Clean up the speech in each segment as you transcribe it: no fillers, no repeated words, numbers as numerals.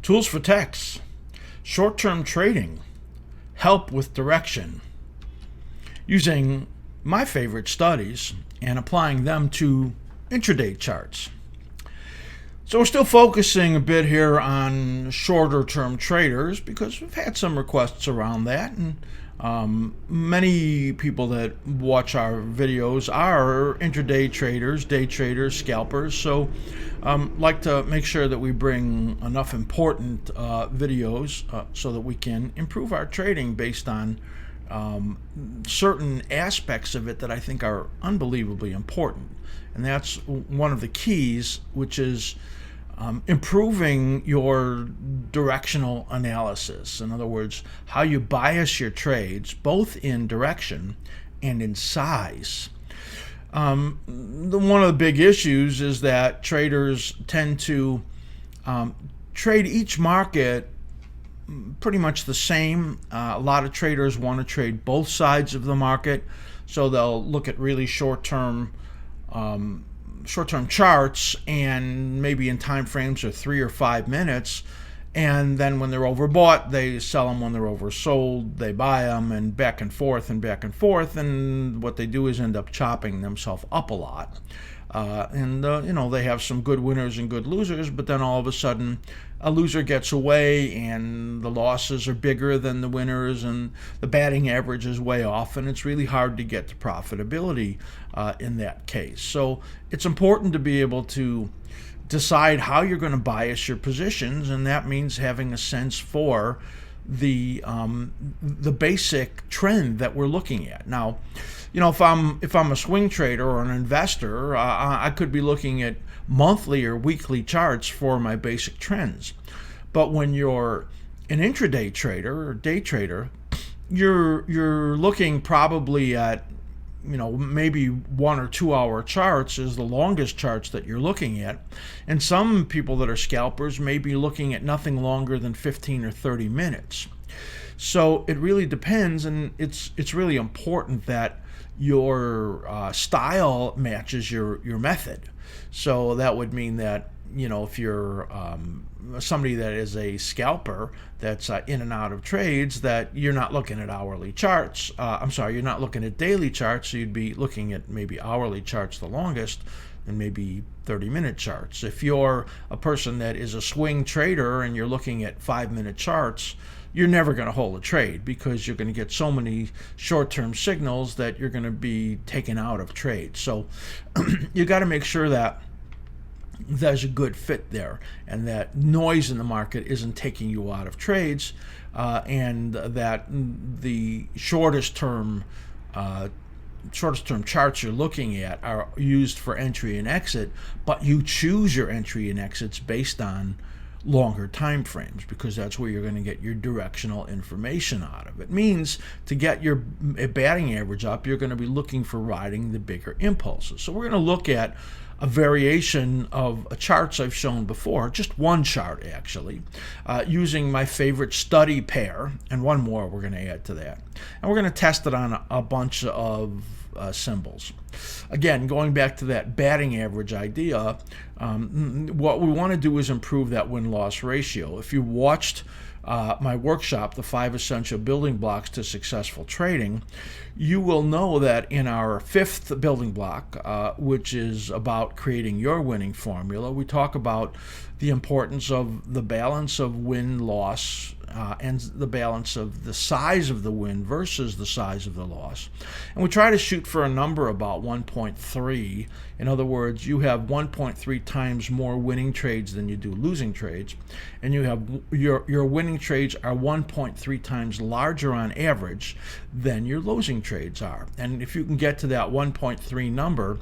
Tools for techs, short-term trading, help with direction, using my favorite studies and applying them to intraday charts. So we're still focusing a bit here on shorter term traders because we've had some requests around that, and many people that watch our videos are intraday traders, day traders, scalpers. So like to make sure that we bring enough important videos so that we can improve our trading based on certain aspects of it that I think are unbelievably important. And that's one of the keys, which is improving your directional analysis. In other words, how you bias your trades, both in direction and in size. One of the big issues is that traders tend to trade each market pretty much the same. A lot of traders want to trade both sides of the market, so they'll look at really short-term charts, and maybe in time frames of 3 or 5 minutes, and then when they're overbought, they sell them. When they're oversold, they buy them, and back and forth, and what they do is end up chopping themselves up a lot. They have some good winners and good losers, but then all of a sudden a loser gets away and the losses are bigger than the winners, and the batting average is way off, and it's really hard to get to profitability in that case. So it's important to be able to decide how you're going to bias your positions, and that means having a sense for the basic trend that we're looking at. Now, if I'm a swing trader or an investor, I could be looking at monthly or weekly charts for my basic trends. But when you're an intraday trader or day trader, you're looking probably at maybe 1 or 2 hour charts is the longest charts that you're looking at. And some people that are scalpers may be looking at nothing longer than 15 or 30 minutes. So it really depends, and it's really important that your style matches your method. So that would mean that if you're somebody that is a scalper that's in and out of trades, that you're not looking at hourly charts. You're not looking at daily charts. So you'd be looking at maybe hourly charts the longest, and maybe 30-minute charts. If you're a person that is a swing trader and you're looking at 5-minute charts, you're never going to hold a trade because you're going to get so many short-term signals that you're going to be taken out of trade. So you got to make sure that there's a good fit there, and that noise in the market isn't taking you out of trades, and that the shortest term charts you're looking at are used for entry and exit, but you choose your entry and exits based on longer time frames, because that's where you're going to get your directional information out of it. Means to get your batting average up, you're going to be looking for riding the bigger impulses. So we're going to look at a variation of charts I've shown before, just one chart actually, using my favorite study pair, and one more we're going to add to that. And we're going to test it on a bunch of symbols. Again, going back to that batting average idea, what we want to do is improve that win-loss ratio. If you watched my workshop, The 5 Essential Building Blocks to Successful Trading, you will know that in our 5th building block, which is about creating your winning formula, we talk about the importance of the balance of win-loss and the balance of the size of the win versus the size of the loss. And we try to shoot for a number about 1.3. In other words, you have 1.3 times more winning trades than you do losing trades, and you have your winning trades are 1.3 times larger on average than your losing trades are. And if you can get to that 1.3 number,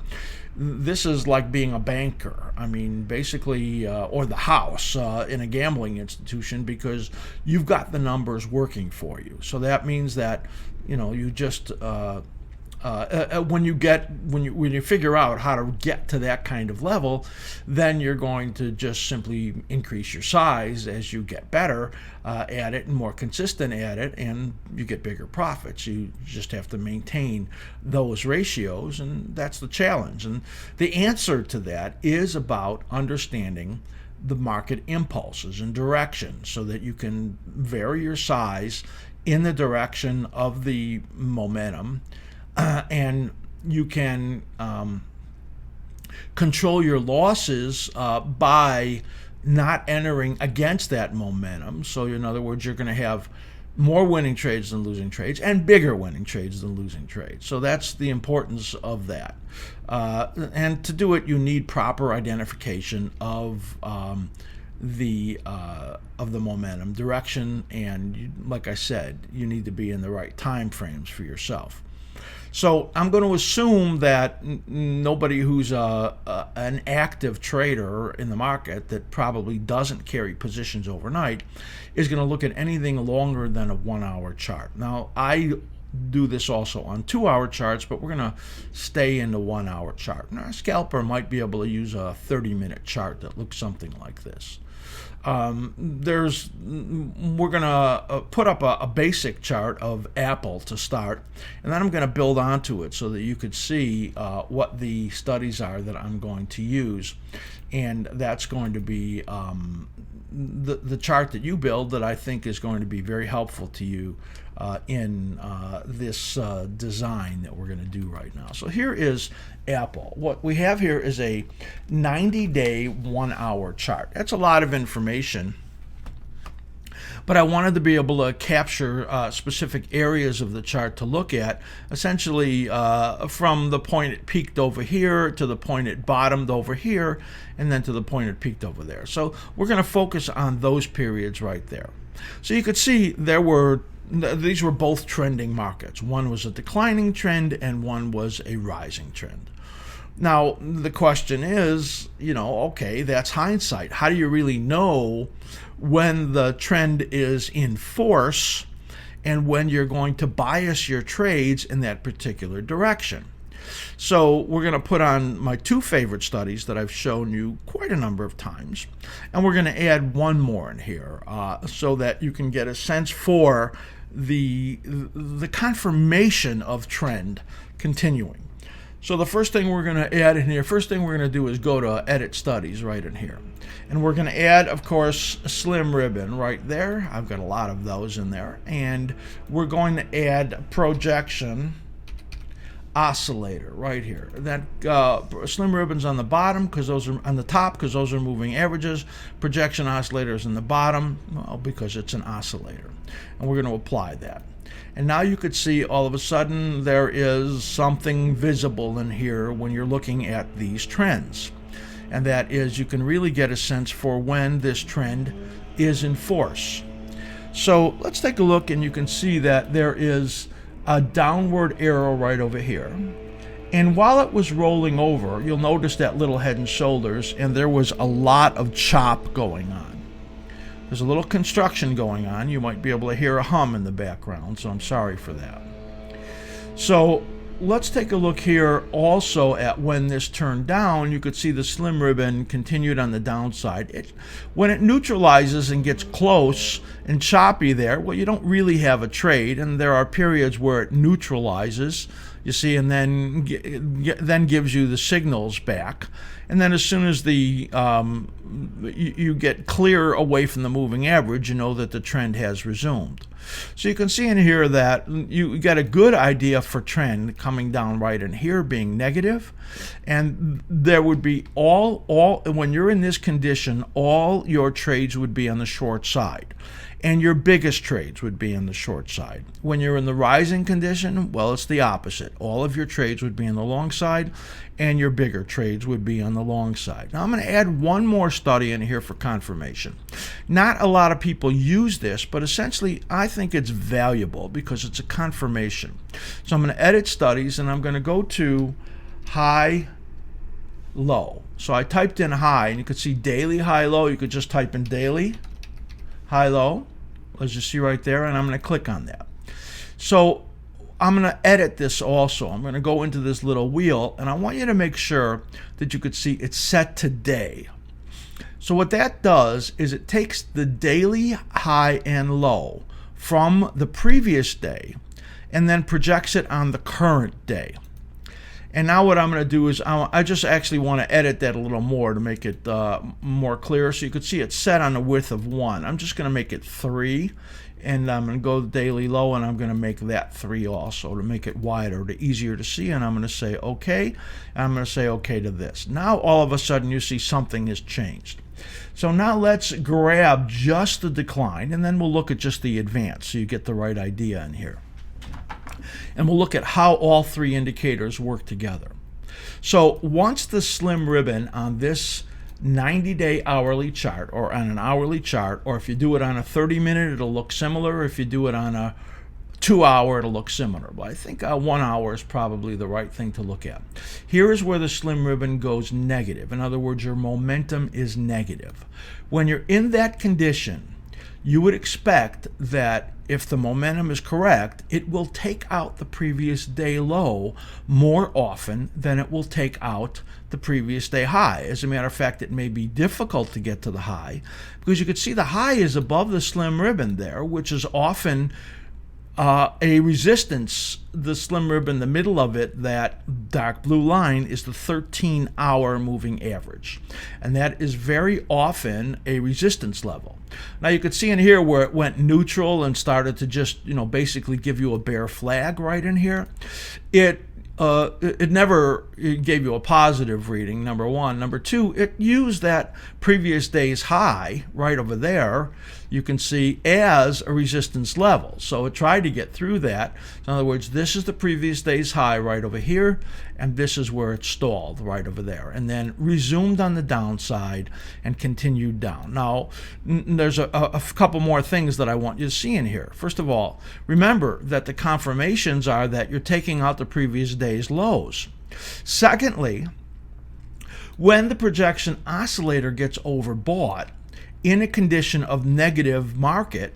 this is like being a banker. I mean, basically, or the house in a gambling institution, because you've got the numbers working for you. So that means that you just when you figure out how to get to that kind of level, then you're going to just simply increase your size as you get better at it and more consistent at it, and you get bigger profits. You just have to maintain those ratios, and that's the challenge. And the answer to that is about understanding the market impulses and directions so that you can vary your size in the direction of the momentum, and you can control your losses by not entering against that momentum. So in other words, you're going to have more winning trades than losing trades and bigger winning trades than losing trades. So that's the importance of that. And to do it, you need proper identification of the momentum direction, and like I said, you need to be in the right time frames for yourself. So I'm going to assume that nobody who's an active trader in the market that probably doesn't carry positions overnight is going to look at anything longer than a 1 hour chart. Now, I do this also on 2 hour charts, but we're going to stay in the 1 hour chart. Now, a scalper might be able to use a 30-minute chart that looks something like this. We're going to put up a basic chart of Apple to start, and then I'm going to build onto it so that you could see what the studies are that I'm going to use. And that's going to be the chart that you build that I think is going to be very helpful to you in this design that we're going to do right now. So here is Apple. What we have here is a 90-day 1 hour chart. That's a lot of information, but I wanted to be able to capture specific areas of the chart to look at, essentially from the point it peaked over here to the point it bottomed over here, and then to the point it peaked over there. So we're going to focus on those periods right there. So you could see these were both trending markets. One was a declining trend and one was a rising trend. Now, the question is, okay, that's hindsight. How do you really know when the trend is in force and when you're going to bias your trades in that particular direction? So we're going to put on my two favorite studies that I've shown you quite a number of times, and we're going to add one more in here so that you can get a sense for the confirmation of trend continuing. So the first thing we're going to add in here, first thing we're going to do is go to Edit Studies right in here. And we're going to add, of course, a slim ribbon right there. I've got a lot of those in there. And we're going to add projection oscillator right here. That slim ribbon's on the bottom because those are on the top because those are moving averages. Projection oscillator is in the bottom, well, because it's an oscillator. And we're going to apply that. And now you could see all of a sudden there is something visible in here when you're looking at these trends. And that is, you can really get a sense for when this trend is in force. So let's take a look, and you can see that there is a downward arrow right over here. And while it was rolling over, you'll notice that little head and shoulders, and there was a lot of chop going on. There's a little construction going on. You might be able to hear a hum in the background, so I'm sorry for that. So let's take a look here also at when this turned down. You could see the slim ribbon continued on the downside. When it neutralizes and gets close and choppy there, well, you don't really have a trade, and there are periods where it neutralizes, you see, and then gives you the signals back. And then as soon as you get clear away from the moving average, you know that the trend has resumed. So you can see in here that you get a good idea for trend coming down right in here being negative. And there would be when you're in this condition, all your trades would be on the short side. And your biggest trades would be on the short side. When you're in the rising condition, well, it's the opposite. All of your trades would be on the long side, and your bigger trades would be on the long side. Now, I'm going to add one more study in here for confirmation. Not a lot of people use this, but essentially, I think it's valuable because it's a confirmation. So I'm going to edit studies, and I'm going to go to high, low. So I typed in high, and you could see daily, high, low. You could just type in daily, high, low, as you see right there, and I'm going to click on that. So I'm going to edit this also. I'm going to go into this little wheel, and I want you to make sure that you could see it's set to day. So what that does is it takes the daily high and low from the previous day and then projects it on the current day. And now what I'm going to do is I just actually want to edit that a little more to make it more clear. So you can see it's set on a width of 1. I'm just going to make it 3. And I'm going to go to daily low, and I'm going to make that 3 also to make it wider, to easier to see. And I'm going to say OK. And I'm going to say OK to this. Now all of a sudden you see something has changed. So now let's grab just the decline, and then we'll look at just the advance so you get the right idea in here. And we'll look at how all 3 indicators work together. So once the slim ribbon on this 90-day hourly chart, or on an hourly chart, or if you do it on a 30-minute, it'll look similar. If you do it on a 2-hour, it'll look similar. But I think 1 hour is probably the right thing to look at. Here is where the slim ribbon goes negative. In other words, your momentum is negative. When you're in that condition, you would expect that if the momentum is correct, it will take out the previous day low more often than it will take out the previous day high. As a matter of fact, it may be difficult to get to the high because you can see the high is above the slim ribbon there, which is often a resistance. The slim ribbon, the middle of it, that dark blue line, is the 13-hour moving average. And that is very often a resistance level. Now you could see in here where it went neutral and started to just, basically give you a bear flag right in here. It never gave you a positive reading, number one. Number two, it used that previous day's high right over there, you can see, as a resistance level. So it tried to get through that. In other words, this is the previous day's high right over here, and this is where it stalled right over there, and then resumed on the downside and continued down. Now, there's a couple more things that I want you to see in here. First of all, remember that the confirmations are that you're taking out the previous day's lows. Secondly, when the projection oscillator gets overbought in a condition of negative market,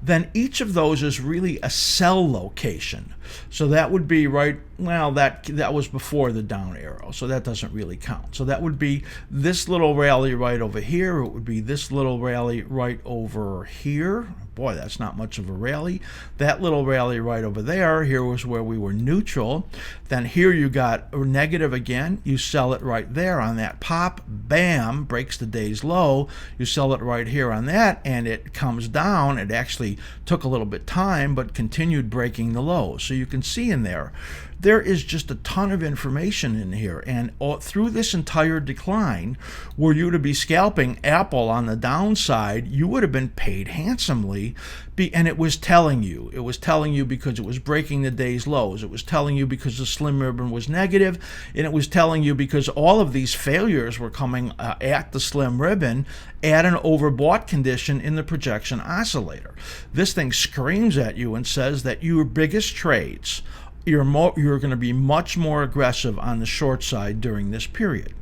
then each of those is really a sell location. So that would be right, well, that was before the down arrow, so that doesn't really count. So that would be this little rally right over here. It would be this little rally right over here. Boy, that's not much of a rally. That little rally right over there, here was where we were neutral. Then here you got a negative again. You sell it right there on that pop. Bam, breaks the day's low. You sell it right here on that, and it comes down. It actually took a little bit time, but continued breaking the low. So you can see in there is just a ton of information in here. And through this entire decline, were you to be scalping Apple on the downside, you would have been paid handsomely. And it was telling you. It was telling you because it was breaking the day's lows. It was telling you because the slim ribbon was negative. And it was telling you because all of these failures were coming at the slim ribbon at an overbought condition in the projection oscillator. This thing screams at you and says that your biggest trades, you're going to be much more aggressive on the short side during this period.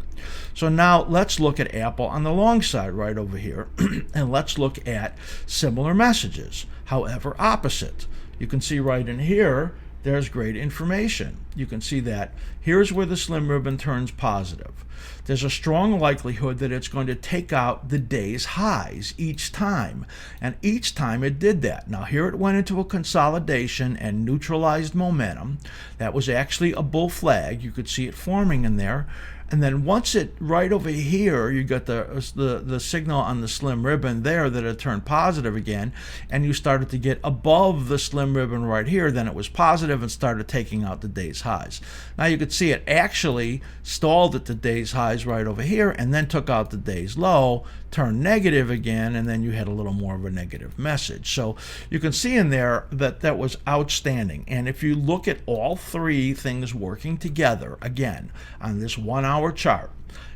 So now let's look at Apple on the long side right over here, and let's look at similar messages, however opposite. You can see right in here, there's great information. You can see that here's where the slim ribbon turns positive. There's a strong likelihood that it's going to take out the day's highs each time. And each time it did that. Now here it went into a consolidation and neutralized momentum. That was actually a bull flag. You could see it forming in there. And then once it, right over here, you got the signal on the slim ribbon there that it turned positive again, and you started to get above the slim ribbon right here, then it was positive and started taking out the day's highs. Now you could see it actually stalled at the day's highs right over here and then took out the day's low, turned negative again, and then you had a little more of a negative message. So you can see in there that that was outstanding. And if you look at all three things working together, again, on this 1 hour chart,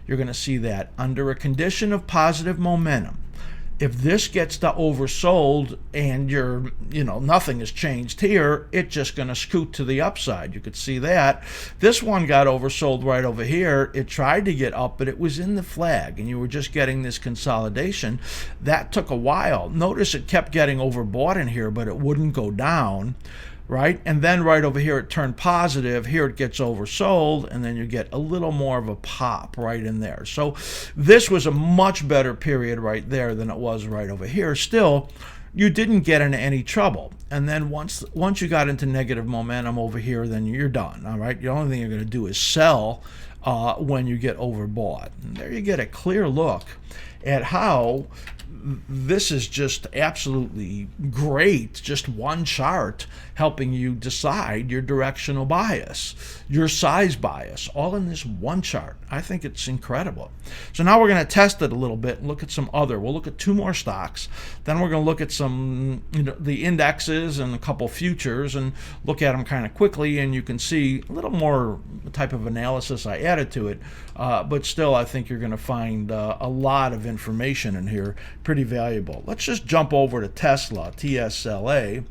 you're going to see that under a condition of positive momentum, if this gets to oversold and nothing has changed here, it's just going to scoot to the upside. You could see that. This one got oversold right over here. It tried to get up, but it was in the flag, and you were just getting this consolidation. That took a while. Notice it kept getting overbought in here, but it wouldn't go down. right? And then right over here it turned positive. Here it gets oversold, and then you get a little more of a pop right in there. So this was a much better period right there than it was right over here. Still, you didn't get into any trouble. And then once you got into negative momentum over here, then you're done. All right. The only thing you're going to do is sell when you get overbought. And there you get a clear look at how this is just absolutely great. Just one chart helping you decide your directional bias, your size bias, all in this one chart. I think it's incredible. So now we're going to test it a little bit and look at some other. We'll look at two more stocks. Then we're going to look at some, the indexes and a couple futures and look at them kind of quickly. And you can see a little more type of analysis I added to it. But still, I think you're going to find a lot of information in here, pretty valuable. Let's just jump over to Tesla, TSLA,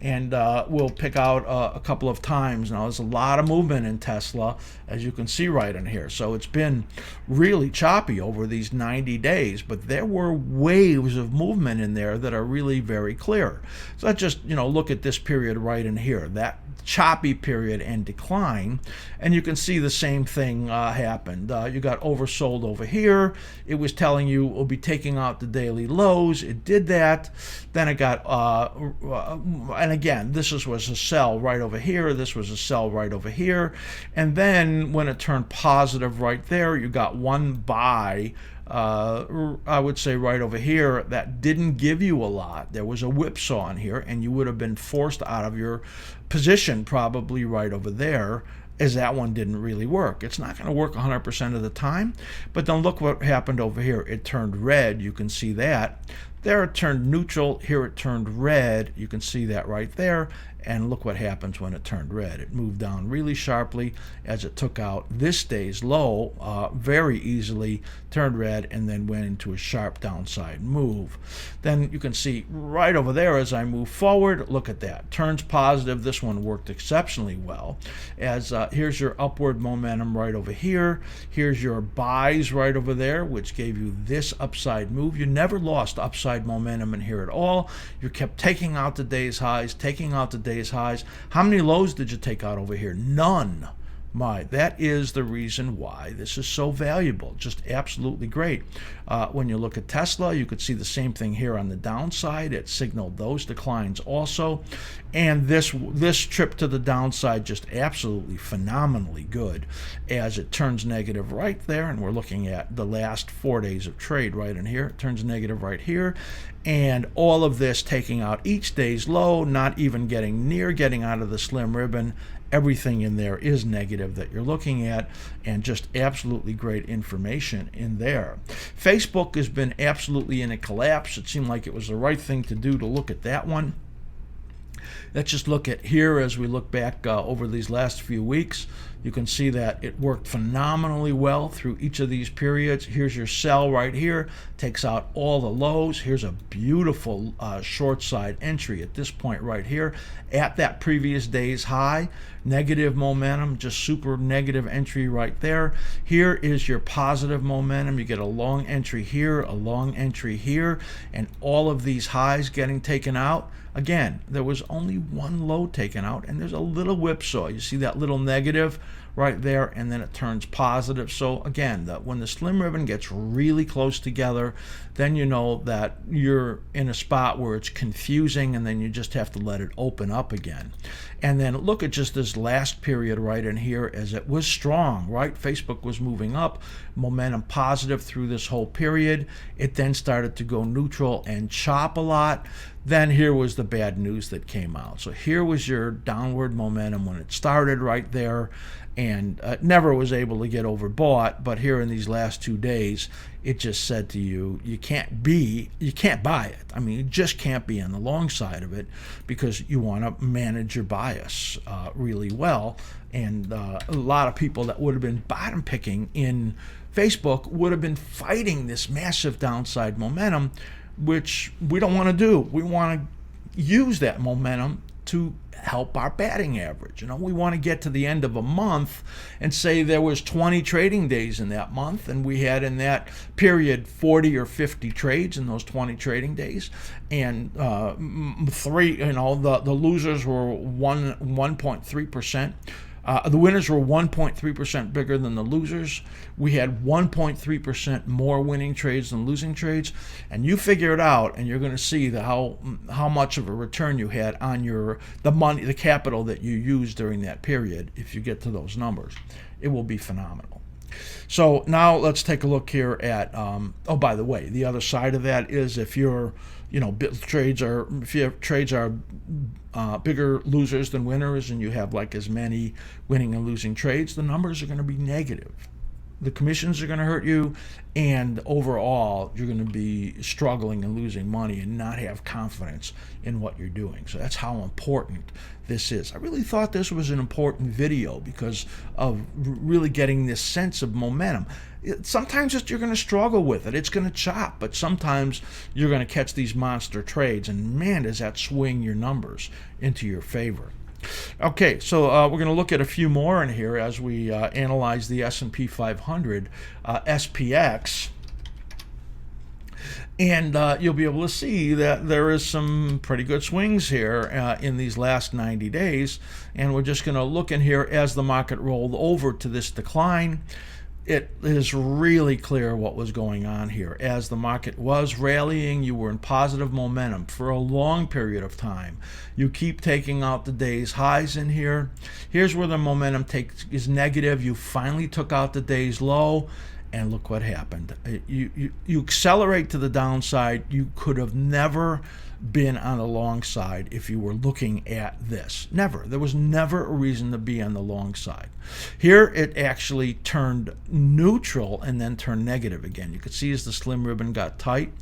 and we'll pick out a couple of times. Now, there's a lot of movement in Tesla, as you can see right in here. So it's been really choppy over these 90 days, but there were waves of movement in there that are really very clear. So let's just, look at this period right in here, that choppy period and decline, and you can see the same thing happened. You got oversold over here. It was telling you it will be taking out the daily lows. It did that. Then it got, and again, this was a sell right over here. This was a sell right over here. And then when it turned positive right there, you got one buy, I would say right over here, that didn't give you a lot. There was a whipsaw in here, and you would have been forced out of your position probably right over there, as that one didn't really work. It's not going to work 100% of the time, but then look what happened over here. It turned red. You can see that. There it turned neutral. Here it turned red. You can see that right there. And look what happens when it turned red. It moved down really sharply as it took out this day's low very easily, turned red, and then went into a sharp downside move. Then you can see right over there as I move forward, look at that. Turns positive. This one worked exceptionally well. As here's your upward momentum right over here. Here's your buys right over there, which gave you this upside move. You never lost upside momentum in here at all. You kept taking out the day's highs, taking out the day's highs. How many lows did you take out over here? None. That is the reason why this is so valuable. Just absolutely great. When you look at Tesla, you could see the same thing here on the downside. It signaled those declines also. And this trip to the downside just absolutely phenomenally good as it turns negative right there. And we're looking at the last 4 days of trade right in here. It turns negative right here. And all of this taking out each day's low, not even getting near getting out of the slim ribbon. Everything in there is negative that you're looking at, and just absolutely great information in there. Facebook has been absolutely in a collapse. It seemed like it was the right thing to do to look at that one. Let's just look at here as we look back over these last few weeks. You can see that it worked phenomenally well through each of these periods. Here's your sell right here, takes out all the lows. Here's a beautiful short side entry at this point right here at that previous day's high. Negative momentum, just super negative entry right there. Here is your positive momentum. You get a long entry here, a long entry here, and all of these highs getting taken out. Again, there was only one low taken out, and there's a little whipsaw. You see that little negative right there, and then it turns positive. So again, when the slim ribbon gets really close together, then you know that you're in a spot where it's confusing, and then you just have to let it open up again. And then look at just this last period right in here, as it was strong, right? Facebook was moving up, momentum positive through this whole period. It then started to go neutral and chop a lot. Then here was the bad news that came out. So here was your downward momentum when it started right there, and never was able to get overbought. But here in these last 2 days, it just said to you, you can't buy it. I mean, you just can't be on the long side of it, because you want to manage your bias really well. And a lot of people that would have been bottom picking in Facebook would have been fighting this massive downside momentum, which we don't want to do. We want to use that momentum to help our batting average. We want to get to the end of a month and say there was 20 trading days in that month, and we had in that period 40 or 50 trades in those 20 trading days, and the losers were 1.3%. The winners were 1.3% bigger than the losers. We had 1.3% more winning trades than losing trades. And you figure it out, and you're going to see how much of a return you had on the capital that you used during that period. If you get to those numbers, it will be phenomenal. So now let's take a look here at. By the way, the other side of that is if your trades are bigger losers than winners, and you have like as many winning and losing trades, the numbers are going to be negative. The commissions are going to hurt you, and overall you're going to be struggling and losing money and not have confidence in what you're doing. So that's how important this is. I really thought this was an important video because of really getting this sense of momentum. Sometimes you're going to struggle with it. It's going to chop, but sometimes you're going to catch these monster trades, and man, does that swing your numbers into your favor. Okay, so we're going to look at a few more in here as we analyze the S&P 500 SPX. And you'll be able to see that there is some pretty good swings here in these last 90 days. And we're just going to look in here as the market rolled over to this decline. It is really clear what was going on here. As the market was rallying, you were in positive momentum for a long period of time. You keep taking out the day's highs in here. Here's where the momentum is negative. You finally took out the day's low, and look what happened. You accelerate to the downside. You could have never been on the long side if you were looking at this. Never. There was never a reason to be on the long side. Here it actually turned neutral and then turned negative again. You could see as the slim ribbon got tight.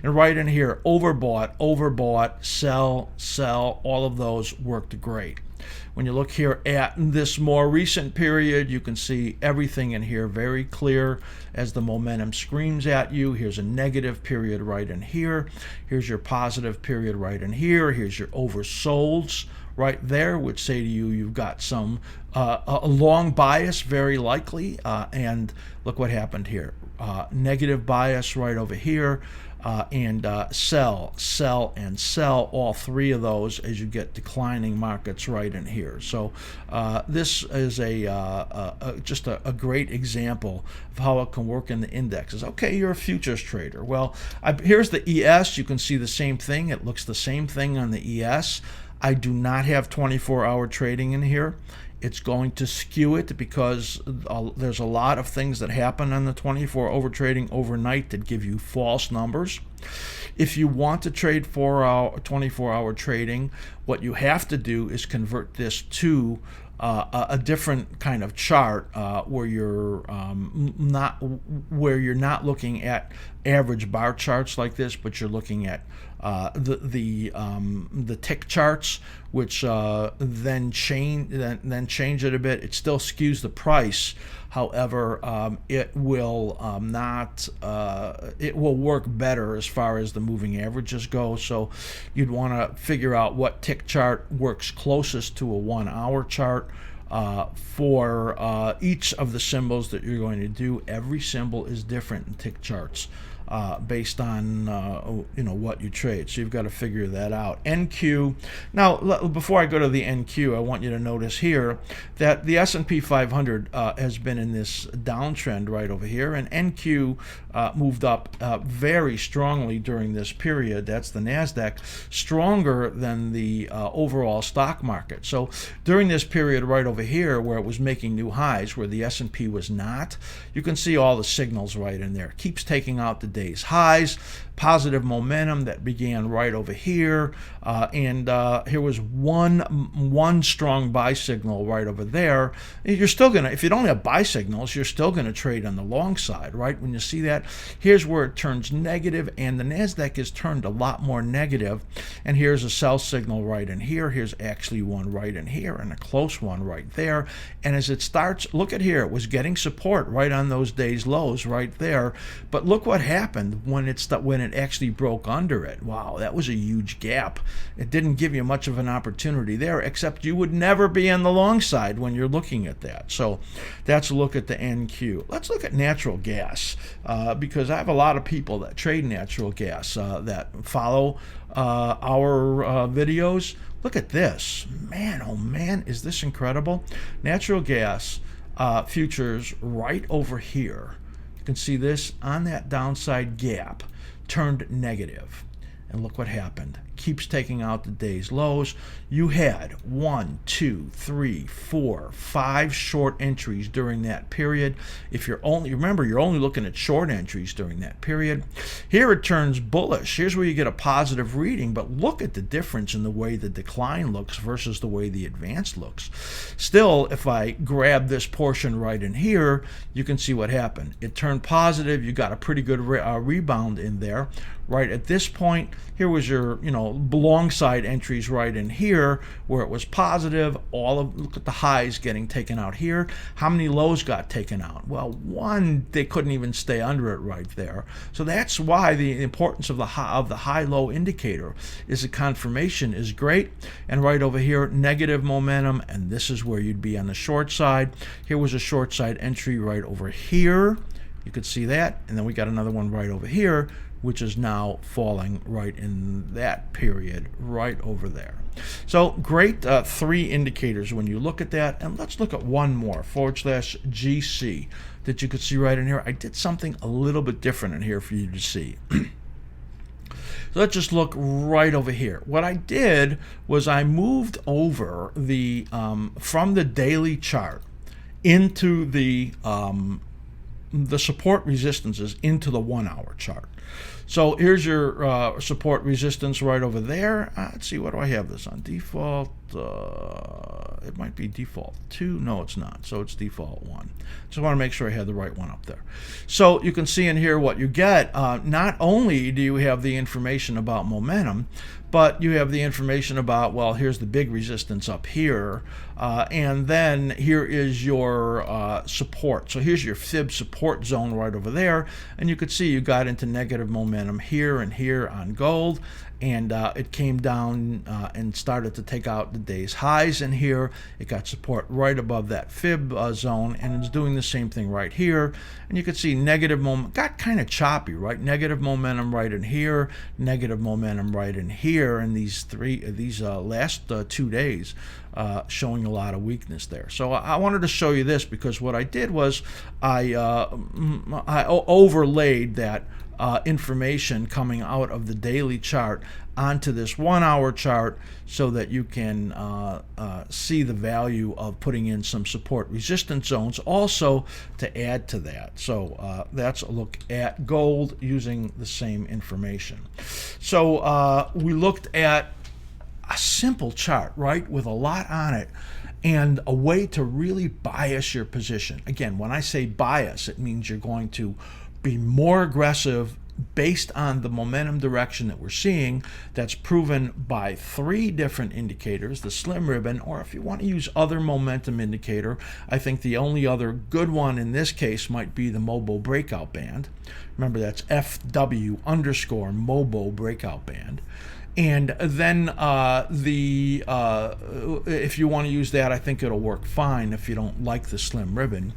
And right in here, overbought, sell, all of those worked great. When you look here at this more recent period, you can see everything in here very clear as the momentum screams at you. Here's a negative period right in here. Here's your positive period right in here. Here's your oversolds right there, which say to you you've got some a long bias, very likely. And look what happened here. Negative bias right over here. And sell, and sell, all three of those as you get declining markets right in here. So this is just a great example of how it can work in the indexes. Okay, you're a futures trader. Well, here's the ES. You can see the same thing. It looks the same thing on the ES. I do not have 24-hour trading in here. It's going to skew it because there's a lot of things that happen on the 24-hour trading overnight that give you false numbers. If you want to trade 24-hour trading, what you have to do is convert this to a different kind of chart where you're not looking at average bar charts like this, but you're looking at the tick charts, which then change it a bit. It still skews the price. However, it will it will work better as far as the moving averages go. So you'd want to figure out what tick chart works closest to a 1-hour chart for each of the symbols that you're going to do. Every symbol is different in tick charts. Based on what you trade. So you've got to figure that out. NQ. Now, before I go to the NQ, I want you to notice here that the S&P 500 has been in this downtrend right over here, and NQ moved up very strongly during this period. That's the NASDAQ, stronger than the overall stock market. So during this period right over here where it was making new highs, where the S&P was not, you can see all the signals right in there. It keeps taking out the day's highs, positive momentum that began right over here, and here was one strong buy signal right over there. You're still gonna, if you don't have buy signals, you're still gonna trade on the long side, right? When you see that, here's where it turns negative, and the NASDAQ has turned a lot more negative, And here's a sell signal right in here. Here's actually one right in here and a close one right there. And as it starts, look at here, it was getting support right on those days lows right there. But look what happened when it actually broke under it. Wow, that was a huge gap. It didn't give you much of an opportunity there, except you would never be on the long side when you're looking at that. So that's a look at the NQ. Let's look at natural gas, because I have a lot of people that trade natural gas that follow our videos. Look at this. Man, oh man, is this incredible? Natural gas futures right over here. You can see this on that downside gap turned negative. And look what happened. Keeps taking out the day's lows. You had 1, 2, 3, 4, 5 short entries during that period. If you're only, remember, you're only looking at short entries during that period. Here it turns bullish. Here's where you get a positive reading, but look at the difference in the way the decline looks versus the way the advance looks. Still, if I grab this portion right in here, you can see what happened. It turned positive. You got a pretty good rebound in there. Right at this point, here was your, long side entries right in here where it was positive. Look at the highs getting taken out here. How many lows got taken out? Well, one, they couldn't even stay under it right there. So that's why the importance of the high-low indicator is the confirmation is great. And right over here, negative momentum, and this is where you'd be on the short side. Here was a short side entry right over here. You could see that, and then we got another one right over here, which is now falling right in that period right over there. So great 3 indicators when you look at that. And let's look at one more, /GC, that you could see right in here. I did something a little bit different in here for you to see. So let's just look right over here. What I did was I moved over the from the daily chart into the support resistances into the 1-hour chart. So here's your support resistance right over there. Let's see, what do I have this on? Default, it might be default 2. No, it's not. So it's default 1. Just want to make sure I had the right one up there. So you can see in here what you get. Not only do you have the information about momentum, but you have the information about, well, here's the big resistance up here, and then here is your support. So here's your fib support zone right over there, and you could see you got into negative momentum here and here on gold, and it came down and started to take out the day's highs in here. It got support right above that fib zone, and it's doing the same thing right here. And you can see negative momentum got kind of choppy, right? Negative momentum right in here, negative momentum right in here, and these last 2 days showing a lot of weakness there. So I wanted to show you this because what I did was I overlaid that information coming out of the daily chart onto this 1-hour chart so that you can see the value of putting in some support resistance zones also to add to that. So that's a look at gold using the same information. So we looked at a simple chart, right, with a lot on it, and a way to really bias your position. Again, when I say bias, it means you're going to be more aggressive based on the momentum direction that we're seeing. That's proven by 3 different indicators, the slim ribbon, or if you want to use other momentum indicator, I think the only other good one in this case might be the MOBO breakout band. Remember, that's FW_MOBO breakout band. And then if you want to use that, I think it'll work fine if you don't like the slim ribbon.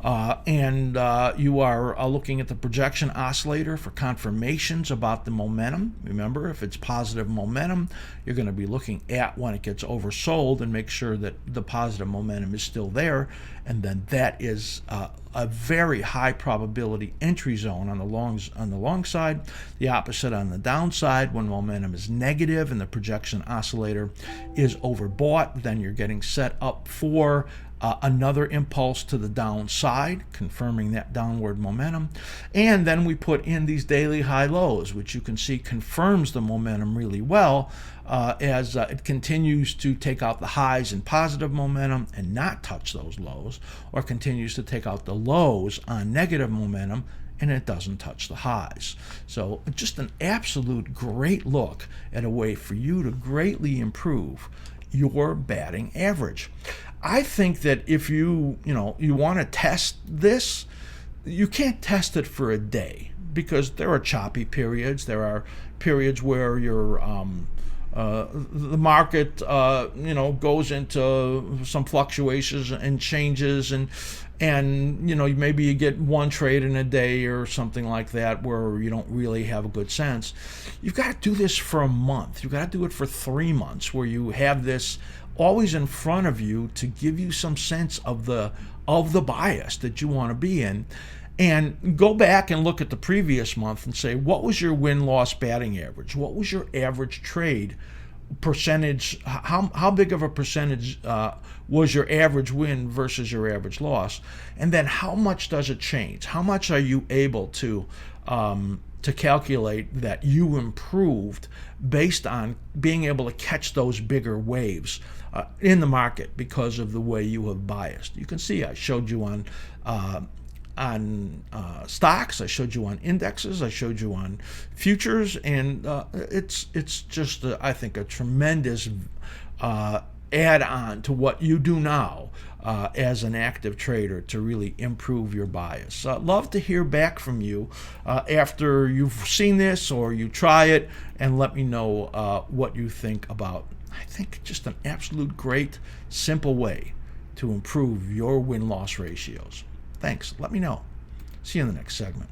You are looking at the projection oscillator for confirmations about the momentum. Remember, if it's positive momentum, you're going to be looking at when it gets oversold and make sure that the positive momentum is still there. And then that is a very high probability entry zone on the long side. The opposite on the downside, when momentum is negative and the projection oscillator is overbought, then you're getting set up for another impulse to the downside, confirming that downward momentum. And then we put in these daily high lows, which you can see confirms the momentum really well as it continues to take out the highs in positive momentum and not touch those lows, or continues to take out the lows on negative momentum and it doesn't touch the highs. So just an absolute great look at a way for you to greatly improve your batting average. I think that if you want to test this, you can't test it for a day, because there are choppy periods. There are periods where the market goes into some fluctuations and changes, and maybe you get one trade in a day or something like that where you don't really have a good sense. You've got to do this for a month. You've got to do it for 3 months, where you have this always in front of you to give you some sense of the bias that you want to be in. And go back and look at the previous month and say, what was your win-loss batting average? What was your average trade percentage? How big of a percentage was your average win versus your average loss? And then how much does it change? How much are you able to calculate that you improved based on being able to catch those bigger waves in the market because of the way you have biased? You can see I showed you on stocks, I showed you on indexes, I showed you on futures, and it's just I think a tremendous add-on to what you do now as an active trader to really improve your bias. Love to hear back from you after you've seen this or you try it, and let me know what you think about, I think, just an absolute great simple way to improve your win-loss ratios. Thanks. Let me know. See you in the next segment.